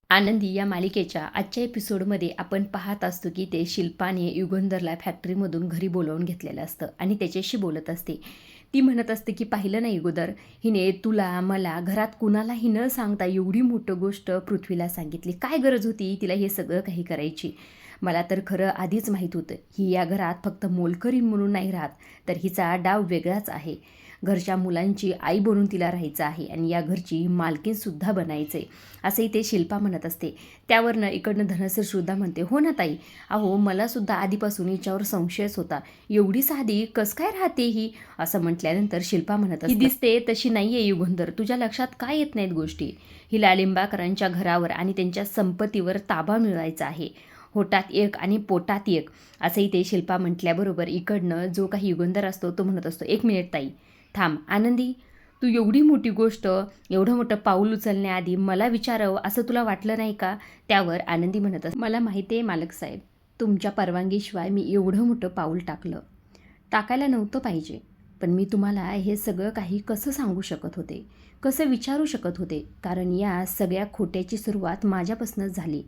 आनंदी या मालिकेच्या आजच्या एपिसोडमध्ये आपण पाहत असतो की ते शिल्पाने युगंधरला फॅक्टरीमधून घरी बोलावून घेतलेलं असतं आणि त्याच्याशी बोलत असते. ती म्हणत असते की पाहिलं नाही युगंधर, हिने तुला मला घरात कुणालाही न सांगता एवढी मोठी गोष्ट पृथ्वीला सांगितली. काय गरज होती तिला हे सगळं काही करायची? मला तर खरं आधीच माहीत होतं ही या घरात फक्त मोलकरीण म्हणून नाही राहत, तर हिचा डाव वेगळाच आहे. घरच्या मुलांची आई बनून तिला राहायचं आहे आणि या घरची मालकीणसुद्धा बनायचे, असंही ते शिल्पा म्हणत असते. त्यावरनं इकडनं धनश्रीसुद्धा म्हणते, हो ना ताई, अहो मलासुद्धा आधीपासून हिच्यावर संशयच होता. एवढी साधी कस काय राहते ही? असं म्हटल्यानंतर शिल्पा म्हणत असते, ही दिसते तशी नाही आहे युगंधर, तुझ्या लक्षात काय येत नाहीत गोष्टी? हिला लिंबाकरांच्या घरावर आणि त्यांच्या संपत्तीवर ताबा मिळवायचा आहे. होटात एक आणि पोटात एक, असंही ते शिल्पा म्हटल्याबरोबर इकडनं जो काही युगंधर असतो तो म्हणत असतो, एक मिनिट ताई, थांब. आनंदी, तू एवढी मोठी गोष्ट, एवढं मोठं पाऊल उचलण्याआधी मला विचारावं असं तुला वाटलं नाही का? त्यावर आनंदी म्हणत असते, मला माहिती आहे मालक साहेब, तुमच्या परवानगीशिवाय मी एवढं मोठं पाऊल टाकायला नव्हतं पाहिजे. पण मी तुम्हाला हे सगळं काही कसं सांगू शकत होते, कसं विचारू शकत होते? कारण या सगळ्या खोट्याची सुरुवात माझ्यापासूनच झाली.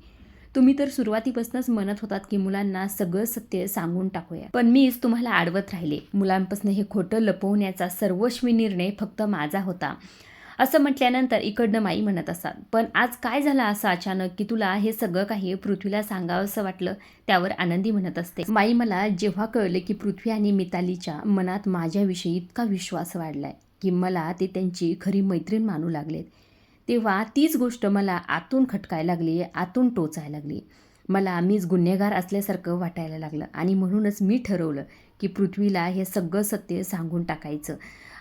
तुम्ही तर सुरुवातीपासूनच म्हणत होतात की मुलांना सगळं सत्य सांगून टाकूया, पण मीच तुम्हाला आडवत राहिले. मुलांपासून हे खोटं लपवण्याचा सर्वस्वी निर्णय फक्त माझा होता. असं म्हटल्यानंतर इकडनं माई म्हणत असतात, पण आज काय झालं असं अचानक की तुला हे सगळं काही पृथ्वीला सांगावंसं वाटलं? त्यावर आनंदी म्हणत असते, माई, मला जेव्हा कळलं की पृथ्वी आणि मितालीच्या मनात माझ्याविषयी इतका विश्वास वाढलाय की मला ते त्यांची खरी मैत्रीण मानू लागलेत, तेव्हा तीच गोष्ट मला आतून खटकायला लागली, आतून टोचायला लागली. मला मीच गुन्हेगार असल्यासारखं वाटायला लागलं आणि म्हणूनच मी ठरवलं की पृथ्वीला हे सगळं सत्य सांगून टाकायचं.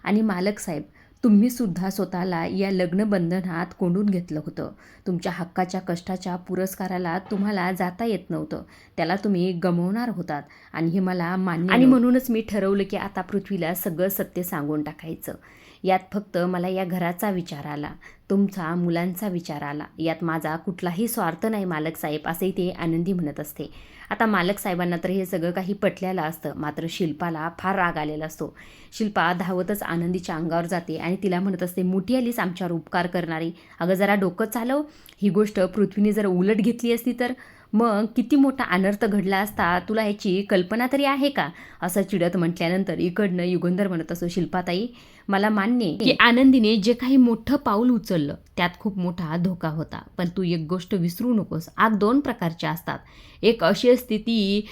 आणि मालक साहेब, तुम्हीसुद्धा स्वतःला या लग्नबंधनात कोंडून घेतलं होतं. तुमच्या हक्काच्या कष्टाच्या पुरस्काराला तुम्हाला जाता येत नव्हतं, त्याला तुम्ही गमावणार होतात आणि हे मला मान्य, आणि म्हणूनच मी ठरवलं की आता पृथ्वीला सगळं सत्य सांगून टाकायचं. यात फक्त मला या घराचा विचार आला, तुमचा मुलांचा विचार आला, यात माझा कुठलाही स्वार्थ नाही मालक साहेब, असेही ते आनंदी म्हणत असते. आता मालक साहेबांना तर हे सगळं काही पटलेलं असतं, मात्र शिल्पाला फार राग आलेला असतो. शिल्पा धावतच आनंदीच्या अंगावर जाते आणि तिला म्हणत असते, मोठी आलीस आमच्यावर उपकार करणारी, अगं जरा डोकं चालव. ही गोष्ट पृथ्वीने जर उलट घेतली असती तर मग किती मोठा अनर्थ घडला असता, तुला ह्याची कल्पना तरी आहे का? असं चिडत म्हटल्यानंतर इकडनं युगंधर म्हणत असतो, शिल्पाताई, मला मान्य आहे की आनंदीने जे काही मोठं पाऊल उचललं त्यात खूप मोठा धोका होता, पण तू एक गोष्ट विसरू नकोस, आग दोन प्रकारच्या असतात. एक अशी असते ती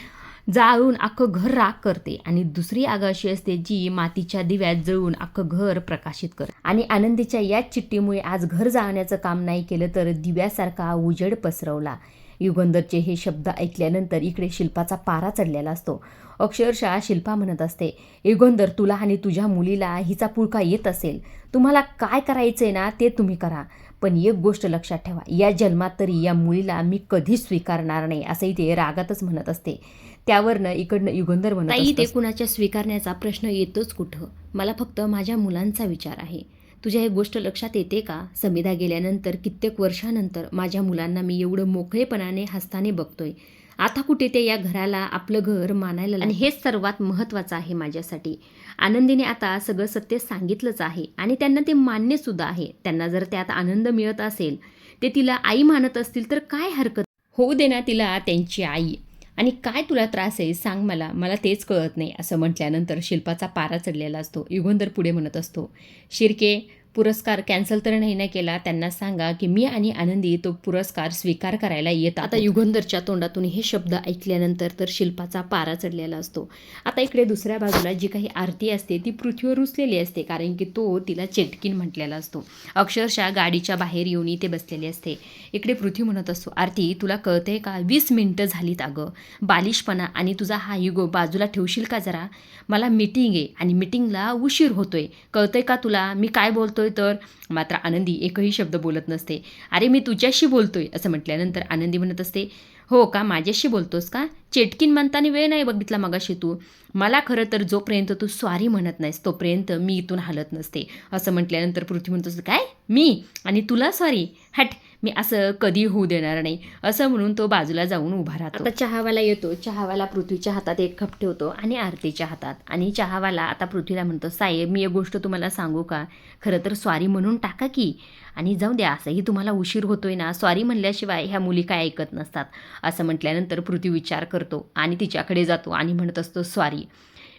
जाळून अख्खं घर राख करते आणि दुसरी आग अशी असते जी मातीच्या दिव्यात जळून अख्खं घर प्रकाशित करते. आणि आनंदीच्या याच चिठ्ठीमुळे आज घर जाळण्याचं काम नाही केलं तर दिव्यासारखा उजेड पसरवला. युगंधरचे हे शब्द ऐकल्यानंतर इकडे शिल्पाचा पारा चढलेला असतो. अक्षरशः शिल्पा म्हणत असते, युगंधर, तुला आणि तुझ्या मुलीला हिचा पुळका येत असेल, तुम्हाला काय करायचंय ना ते तुम्ही करा, पण एक गोष्ट लक्षात ठेवा, या जन्मात तरी या मुलीला मी कधीच स्वीकारणार नाही, असंही ते रागातच म्हणत असते. त्यावरनं इकडनं युगंधर म्हणत असतो, ते कुणाच्या स्वीकारण्याचा प्रश्न येतोच कुठं, मला फक्त माझ्या मुलांचा विचार आहे. तुझ्या ही गोष्ट लक्षात येते का? समिधा गेल्यानंतर कित्येक वर्षानंतर माझ्या मुलांना मी एवढं मोकळेपणाने हसताना बघतोय. आता कुठे ते या घराला आपलं घर मानायला, आणि हेच सर्वात महत्त्वाचं आहे माझ्यासाठी. आनंदीने आता सगळं सत्य सांगितलंच आहे आणि त्यांना ते मान्यसुद्धा आहे. त्यांना जर त्यात आनंद मिळत असेल, ते तिला आई मानत असतील तर काय हरकत, होऊ दे ना तिला त्यांची आई. आणि काय तुला त्रास आहे सांग मला, मला तेच कळत नाही. असं म्हटल्यानंतर शिल्पाचा पारा चढलेला असतो. युगंधर पुढे म्हणत असतो, शिर्के, पुरस्कार कॅन्सल तर नाही ना केला? त्यांना सांगा की मी आणि आनंदी तो पुरस्कार स्वीकार करायला येत. आता युगंधरच्या तोंडातून हे शब्द ऐकल्यानंतर तर शिल्पाचा पारा चढलेला असतो. आता इकडे दुसऱ्या बाजूला जी काही आरती असते ती पृथ्वीवर रुसलेली असते, कारण की तो तिला चेटकीन म्हटलेला असतो. अक्षरशः गाडीच्या बाहेर येऊन ते बसलेली असते. इकडे पृथ्वी म्हणत असतो, आरती, तुला कळतंय का? 20 मिनिटं झालीत अगं. बालिशपणा आणि तुझा हा युगो बाजूला ठेवशील का जरा? मला मीटिंग आहे आणि मीटिंगला उशीर होतोय, कळतंय का तुला मी काय बोलतोय तर? मात्र आनंदी एकही शब्द बोलत नसते. अरे मी तुझ्याशी बोलतोय, असं म्हटल्यानंतर आनंदी म्हणत असते, हो का, माझ्याशी बोलतोस का? चेटकीन म्हणताना वेळ नाही बघितला मगाशी तू. मला खरं तर जोपर्यंत तू सॉरी म्हणत नाहीस तोपर्यंत मी इथून हलत नसते. असं म्हटल्यानंतर पृथ्वी म्हणत असते, काय मी आणि तुला सॉरी? हट, मी असं कधी होऊ देणार नाही, असं म्हणून तो बाजूला जाऊन उभा राहतो. आता चहावाला येतो. चहावाला पृथ्वीच्या हातात एक कप ठेवतो आणि आरतीच्या हातात. आणि चहावाला आता पृथ्वीला म्हणतो, साहेब मी एक गोष्ट तुम्हाला सांगू का, खरं तर सॉरी म्हणून टाका की, आणि जाऊ द्या, असंही तुम्हाला उशीर होतोय ना, सॉरी म्हणल्याशिवाय ह्या मुली काय ऐकत नसतात. असं म्हटल्यानंतर पृथ्वी विचार करतो आणि तिच्याकडे जातो आणि म्हणत असतो, सॉरी,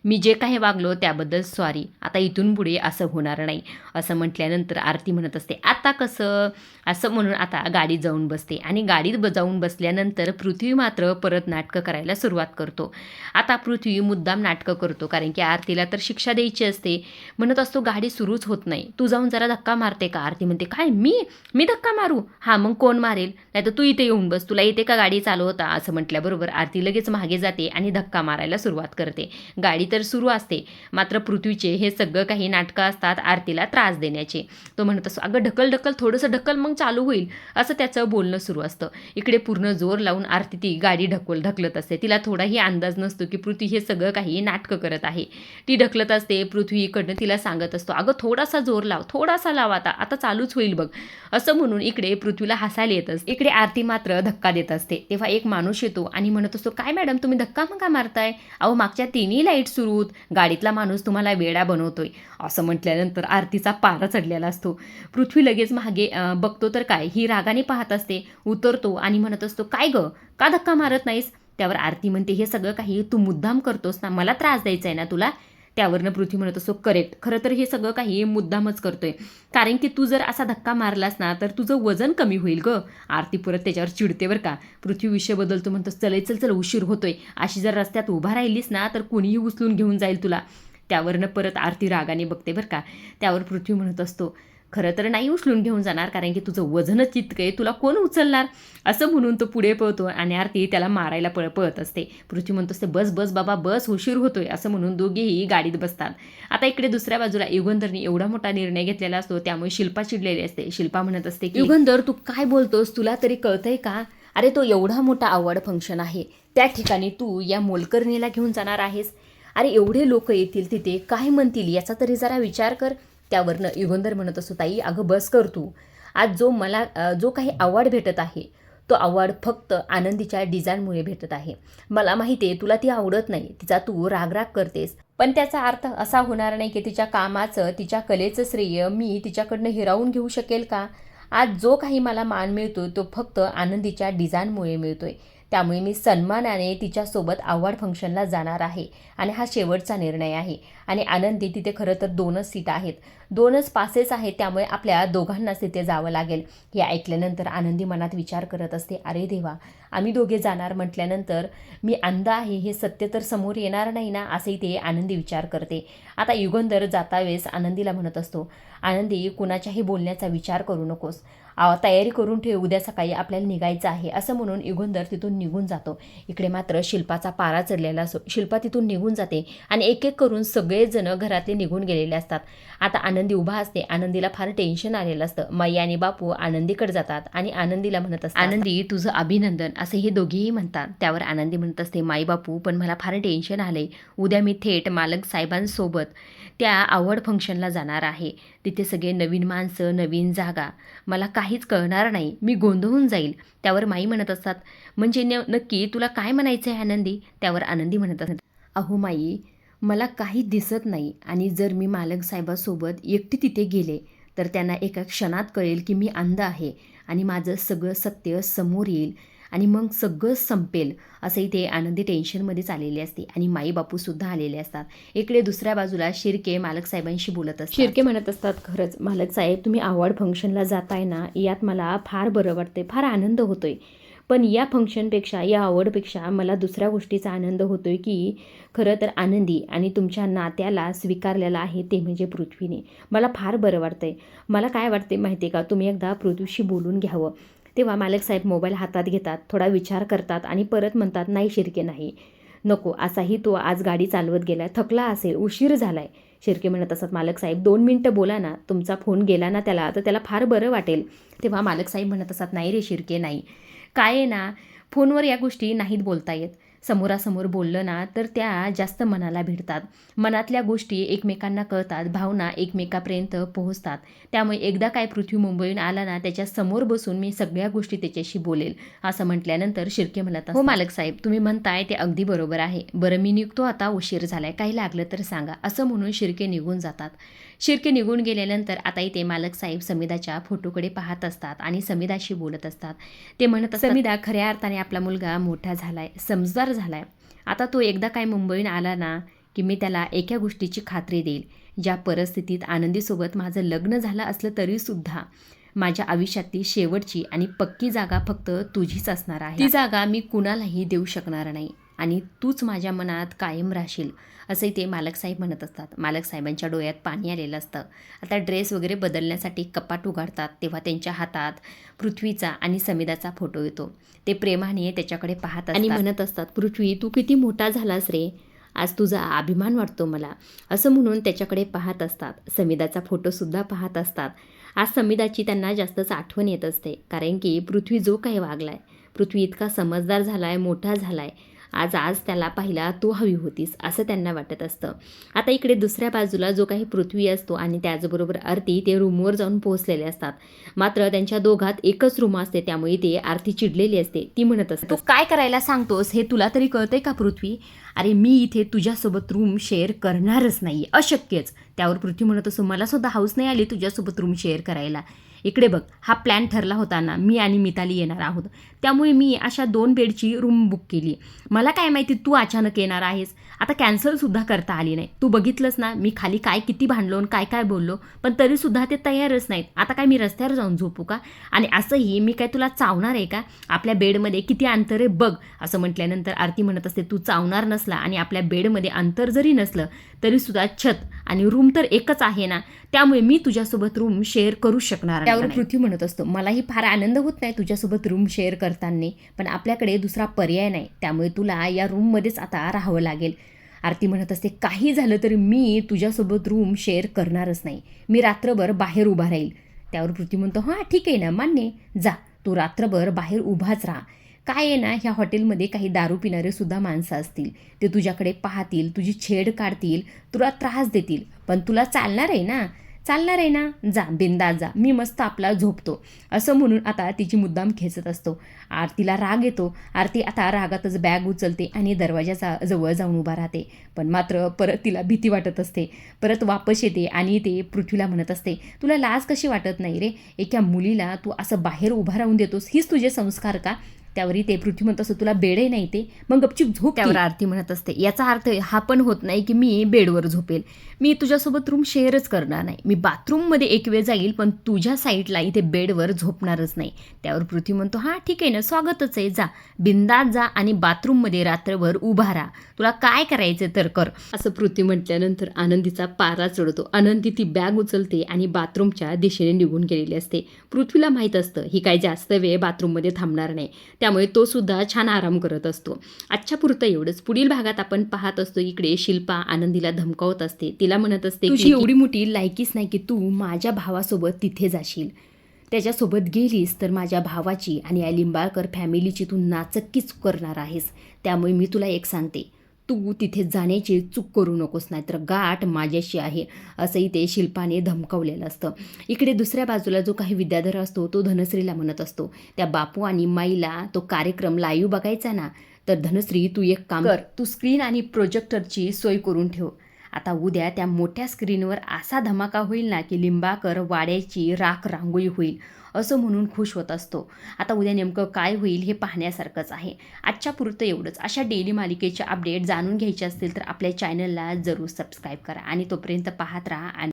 मी जे काही वागलो त्याबद्दल सॉरी, आता इथून पुढे असं होणार नाही. असं म्हटल्यानंतर आरती म्हणत असते, आता कसं, असं म्हणून आता गाडीत जाऊन बसते. आणि गाडीत जाऊन बसल्यानंतर पृथ्वी मात्र परत नाटकं करायला सुरुवात करतो. आता पृथ्वी मुद्दाम नाटकं करतो, कारण की आरतीला तर शिक्षा द्यायची असते. म्हणत असतो, गाडी सुरूच होत नाही, तू जाऊन जरा धक्का मारते का. आरती म्हणते, काय मी धक्का मारू, हां मग कोण मारेल, नाही तर तू इथे येऊन बस, तुला येते का गाडी चालवता. असं म्हटल्याबरोबर आरती लगेच मागे जाते आणि धक्का मारायला सुरुवात करते. गाडी तर सुरू असते, मात्र पृथ्वीचे हे सगळं काही नाटकं असतात आरतीला त्रास देण्याचे. तो म्हणत असतो, अगं ढकल ढकल, थोडंसं ढकल मग चालू होईल, असं त्याचं बोलणं सुरू असतं. इकडे पूर्ण जोर लावून आरती ती गाडी ढकलत असते. तिला थोडाही अंदाज नसतो की पृथ्वी हे सगळं काही नाटकं करत आहे. ती ढकलत असते. पृथ्वी इकडनं तिला सांगत असतो, अगं थोडासा जोर लाव, थोडासा लाव, आता चालूच होईल बघ, असं म्हणून इकडे पृथ्वीला हसायला येत असते. इकडे आरती मात्र धक्का देत असते. तेव्हा एक माणूस येतो आणि म्हणत असतो, काय मॅडम तुम्ही धक्का मग का मारताय, अहो मागच्या तिन्ही लाईट सुरू, गाडीतला माणूस तुम्हाला वेडा बनवतोय. असं म्हटल्यानंतर आरतीचा पारा चढलेला असतो. पृथ्वी लगेच मागे बघतो तर काय, ही रागाने पाहत असते. उतरतो आणि म्हणत असतो, काय ग, का धक्का मारत नाहीस. त्यावर आरती म्हणते, हे सगळं काही तू मुद्दाम करतोस ना, मला त्रास द्यायचा आहे ना तुला. त्यावरनं पृथ्वी म्हणत असतो, करेक्ट, खरं तर हे सगळं काही मुद्दामच करतोय, कारण की तू जर असा धक्का मारलास ना तर तुझं वजन कमी होईल ग. आरती परत त्याच्यावर चिडते बरं का. पृथ्वी विषय बदलतो, म्हणतो, चल उशीर होतोय, अशी जर रस्त्यात उभा राहिलीस ना तर कुणीही उचलून घेऊन जाईल तुला. त्यावरनं परत आरती रागाने बघते बरं का. त्यावर पृथ्वी म्हणत असतो, खरं तर नाही उचलून घेऊन जाणार, कारण की तुझं वजनच इतकं आहे, तुला कोण उचलणार. असं म्हणून तो पुढे पळतो आणि आरती त्याला मारायला पळत असते. पृथ्वी म्हणतो असते, बस बस बाबा बस, उशीर होतोय, असं म्हणून दोघेही गाडीत बसतात. आता इकडे दुसऱ्या बाजूला युगंधरने एवढा मोठा निर्णय घेतलेला असतो, त्यामुळे शिल्पा चिडलेली असते. शिल्पा म्हणत असते की, युगंधर तू काय बोलतोस, तुला तरी कळतंय का, अरे तो एवढा मोठा अवॉर्ड फंक्शन आहे, त्या ठिकाणी तू या मोलकरणीला घेऊन जाणार आहेस. अरे एवढे लोक येतील तिथे, काय म्हणतील याचा तरी जरा विचार कर. त्यावरनं युगंधर म्हणत असतो, ताई अगं बस कर तू, आज जो काही अवॉर्ड भेटत आहे तो अवॉर्ड फक्त आनंदीच्या डिझाईनमुळे भेटत आहे. मला माहिती आहे तुला ती आवडत नाही, तिचा तू राग करतेस, पण त्याचा अर्थ असा होणार नाही की तिच्या कामाचं, तिच्या कलेचं श्रेय मी तिच्याकडनं हिरावून घेऊ शकेल का. आज जो काही मला मान मिळतो तो फक्त आनंदीच्या डिझाईनमुळे मिळतोय. त्यामुळे मी सन्मानाने तिच्यासोबत अवॉर्ड फंक्शनला जाणार आहे आणि हा शेवटचा निर्णय आहे. आणि आनंदी तिथे खरं तर 2च सीट आहेत, 2च पासेस आहेत, त्यामुळे आपल्या दोघांनाच तिथे जावं लागेल. हे ऐकल्यानंतर आनंदी मनात विचार करत असते, अरे देवा, आम्ही दोघे जाणार म्हटल्यानंतर मी अंध आहे हे सत्य तर समोर येणार नाही ना, असंही ते आनंदी विचार करते. आता युगंधर जाता वेळेस आनंदीला म्हणत असतो, आनंदी कुणाच्याही बोलण्याचा विचार करू नकोस, तयारी करून ठेव, उद्या सकाळी आपल्याला निघायचं आहे, असं म्हणून युगंधर तिथून निघून जातो. इकडे मात्र शिल्पाचा पारा चढलेला असतो. शिल्पा तिथून निघून जाते आणि एक एक करून सगळेजण घरातले निघून गेलेले असतात. आता आनंदी उभा असते. आनंदीला फार टेन्शन आलेलं असतं. माई आणि बापू आनंदीकडे जातात आणि आनंदीला म्हणत असतात, आनंदी तुझं अभिनंदन, असे हे दोघेही म्हणतात. त्यावर आनंदी म्हणत असते, माई बापू पण मला फार टेन्शन आलंय, उद्या मी थेट मालक साहेबांसोबत त्या अवॉर्ड फंक्शनला जाणार आहे. तिथे सगळे नवीन माणसं, नवीन जागा, मला काहीच कळणार नाही, मी गोंधळून जाईल. त्यावर माई म्हणत असतात, म्हणजे नक्की तुला काय म्हणायचं आहे आनंदी. त्यावर आनंदी म्हणत असतात, अहो माई, मला काही दिसत नाही आणि जर मी मालक साहेबासोबत एकटी तिथे गेले तर त्यांना एका क्षणात कळेल की मी अंध आहे आणि माझं सगळं सत्य समोर येईल आणि मग सगळं संपेल. असंही ते आनंदी टेन्शनमध्येच आलेले असते आणि माई बापूसुद्धा आलेले असतात. इकडे दुसऱ्या बाजूला शिर्के मालक साहेबांशी बोलत असतात. शिर्के म्हणत असतात, खरंच मालक साहेब, तुम्ही अवॉर्ड फंक्शनला जाताय ना, यात मला फार बरं वाटतंय, फार आनंद होतोय. पण या फंक्शनपेक्षा, या अवॉर्डपेक्षा मला दुसऱ्या गोष्टीचा आनंद होतोय की खरं तर आनंदी आणि तुमच्या नात्याला स्वीकारलेला आहे ते म्हणजे पृथ्वीने. मला फार बरं वाटतंय. मला काय वाटते माहिती आहे का, तुम्ही एकदा पृथ्वीशी बोलून घ्यावं. तेव्हा मालक साहेब मोबाईल हातात घेतात, थोडा विचार करतात आणि परत म्हणतात, नाही शिर्के, नाही, नको, असाही तो आज गाडी चालवत गेला, थकला असेल, उशीर झालाय. शिर्के म्हणत असतात, मालक साहेब 2 मिनटं बोला ना, तुमचा फोन गेला ना त्याला, तर त्याला फार बरं वाटेल. तेव्हा मालक साहेब म्हणत असतात, नाही रे शिर्के, नाही, काय आहे ना, फोनवर या गोष्टी नाहीत बोलता येत. समोरासमोर बोललं ना तर त्या जास्त मनाला भिडतात. मनातल्या गोष्टी एकमेकांना कळतात, भावना एकमेकापर्यंत पोहोचतात. त्यामुळे एकदा काय पृथ्वी मुंबईहून आला ना त्याच्या समोर बसून मी सगळ्या गोष्टी त्याच्याशी बोलेल, असं म्हटल्यानंतर शिर्के म्हणत असतात, हो मालक साहेब, तुम्ही म्हणताय ते अगदी बरोबर आहे. बरं मी निघतो आता, उशीर झालाय, काही लागलं तर सांगा, असं म्हणून शिर्के निघून जातात. शिर्के निघून गेल्यानंतर आता इथे मालक साहेब समिधाच्या फोटोकडे पाहत असतात आणि समिधाशी बोलत असतात. ते म्हणत असतात, समिधा, खऱ्या अर्थाने आपला मुलगा मोठा झालाय, समजदार झालाय. आता तो एकदा काय मुंबईहून आला ना की मी त्याला एका गोष्टीची खात्री देईल, ज्या परिस्थितीत आनंदीसोबत माझं लग्न झालं असलं तरीसुद्धा माझ्या आयुष्यातली शेवटची आणि पक्की जागा फक्त तुझीच असणार आहे. ती जागा मी कुणालाही देऊ शकणार नाही आणि तूच माझ्या मनात कायम राहशील, असंही ते मालक साहेब म्हणत असतात. मालक साहेबांच्या डोळ्यात पाणी आलेलं असतं. आता ड्रेस वगैरे बदलण्यासाठी कपाट उघडतात तेव्हा त्यांच्या हातात पृथ्वीचा आणि समिधाचा फोटो येतो. ते प्रेमाने त्याच्याकडे पाहत असतात आणि म्हणत असतात, पृथ्वी, तू किती मोठा झालास रे, आज तुझा अभिमान वाटतो मला, असं म्हणून त्याच्याकडे पाहत असतात. समिधाचा फोटोसुद्धा पाहत असतात. आज समिधाची त्यांना जास्तच आठवण येत असते, कारण की पृथ्वी जो काही वागलाय, पृथ्वी इतका समजदार झालाय, मोठा झालाय, आज आज त्याला पाहिला तू हवी होतीस, असं त्यांना वाटत असतं. आता इकडे दुसऱ्या बाजूला जो काही पृथ्वी असतो आणि त्याचबरोबर आरती ते रूमवर जाऊन पोहोचलेले असतात. मात्र त्यांच्या दोघात एकच रूम असते, त्यामुळे ते आरती चिडलेली असते. ती म्हणत असते, तू काय करायला सांगतोस हे तुला तरी कळतंय का पृथ्वी? अरे मी इथे तुझ्यासोबत रूम शेअर करणारच नाही, अशक्यच. त्यावर पृथ्वी म्हणत असतो, मला सुद्धा हाऊस नाही आली तुझ्यासोबत रूम शेअर करायला. इकडे बघ, हा प्लॅन ठरला होता ना, मी आणि मिताली येणार आहोत, त्यामुळे मी अशा 2 बेडची रूम बुक केली. मला काय माहिती तू अचानक येणार आहेस. आता कॅन्सलसुद्धा करता आली नाही. तू बघितलंस ना मी खाली काय किती भांडलो आणि काय काय बोललो, पण तरीसुद्धा ते तयारच नाहीत. आता काय मी रस्त्यावर जाऊन झोपू का? आणि असंही मी काय तुला चावणार आहे का? आपल्या बेडमध्ये किती अंतर आहे बघ, असं म्हटल्यानंतर आरती म्हणत असते, तू चावणार नसला आणि आपल्या बेडमध्ये अंतर जरी नसलं तरीसुद्धा छत आणि रूम तर एकच आहे ना, त्यामुळे मी तुझ्यासोबत रूम शेअर करू शकणार नाही. त्यावर पृथ्वी म्हणत असतो, मलाही फार आनंद होत नाही तुझ्यासोबत रूम शेअर करताना, पण आपल्याकडे दुसरा पर्याय नाही, त्यामुळे तुला या रूममध्येच आता राहावं लागेल. आरती म्हणत असते, काही झालं तरी मी तुझ्यासोबत रूम शेअर करणारच नाही, मी रात्रभर बाहेर उभा राहील. त्यावर पृथ्वी म्हणतो, हां ठीक आहे ना, मान्य, जा तू रात्रभर बाहेर उभाच राहा. काय आहे ना, ह्या हॉटेलमध्ये काही दारू पिणारे सुद्धा माणसं असतील, ते तुझ्याकडे पाहतील, तुझी छेड काढतील, तुला त्रास देतील, पण तुला चालणार आहे ना, चालणार आहे ना, जा बिंदास जा, मी मस्त आपला झोपतो, असं म्हणून आता तिची मुद्दाम खेचत असतो. आरतीला राग येतो. आरती आता रागातच बॅग उचलते आणि दरवाजाचा जवळ जाऊन उभा राहते, पण मात्र परत तिला भीती वाटत असते. परत वापस येते आणि ते पृथ्वीला म्हणत असते, तुला लाज कशी वाटत नाही रे, एका मुलीला तू असं बाहेर उभा राहून देतोस, हीच तुझे संस्कार का? त्यावरही ते पृथ्वी म्हणत असतो, तुला बेडही नाही ते, मग गपचूप झोप. त्यावर आरती म्हणत असते, याचा अर्थ हा पण होत नाही की मी बेडवर झोपेल, मी तुझ्यासोबत रूम शेअरच करणार नाही, मी बाथरूममध्ये एक वेळ जाईल पण तुझ्या साईडला इथे बेडवर झोपणारच नाही. त्यावर पृथ्वी म्हणतो, हां ठीक आहे ना, स्वागतच आहे, जा बिंदास जा आणि बाथरूममध्ये रात्रभर उभा राहा, तुला काय करायचं तर कर, असं पृथ्वी म्हटल्यानंतर आनंदीचा पारा चढतो. आनंदी ती बॅग उचलते आणि बाथरूमच्या दिशेने निघून गेलेली असते. पृथ्वीला माहीत असतं ही काय जास्त वेळ बाथरूममध्ये थांबणार नाही, त्यामुळे तो सुद्धा छान आराम करत असतो. आजच्या पुरतं एवढंच. पुढील भागात आपण पाहत असतो इकडे शिल्पा आनंदीला धमकावत असते. तिला म्हणत असते, तुझी एवढी मोठी लायकीच नाही की तू माझ्या भावासोबत तिथे जाशील, त्याच्यासोबत गेलीस तर माझ्या भावाची आणि या लिंबाळकर फॅमिलीची तू नाचक्कीच करणार आहेस, त्यामुळे मी तुला एक सांगते, तू तिथे जाण्याची चूक करू नकोस, नाहीतर गाठ माझ्याशी आहे, असंही ते शिल्पाने धमकावलेलं असतं. इकडे दुसऱ्या बाजूला जो काही विद्याधर असतो तो धनश्रीला म्हणत असतो, त्या बापू आणि माईला तो कार्यक्रम लाईव्ह बघायचा ना, तर धनश्री तू एक काम कर, तू स्क्रीन आणि प्रोजेक्टरची सोय करून ठेव. आता उद्या त्या मोठ्या स्क्रीनवर असा धमाका होईल ना की लिंबाकर वाड्याची राख रांगोळी होईल, असं म्हणून खुश होत असतो. आता उद्या नेमकं काय होईल हे पाहण्यासारखंच आहे. आजच्या पुरतं एवढंच. अशा डेली मालिकेचे अपडेट जाणून घ्यायचे असतील तर आपल्या चॅनलला जरूर सबस्क्राईब करा आणि तोपर्यंत पाहत राहा. आणि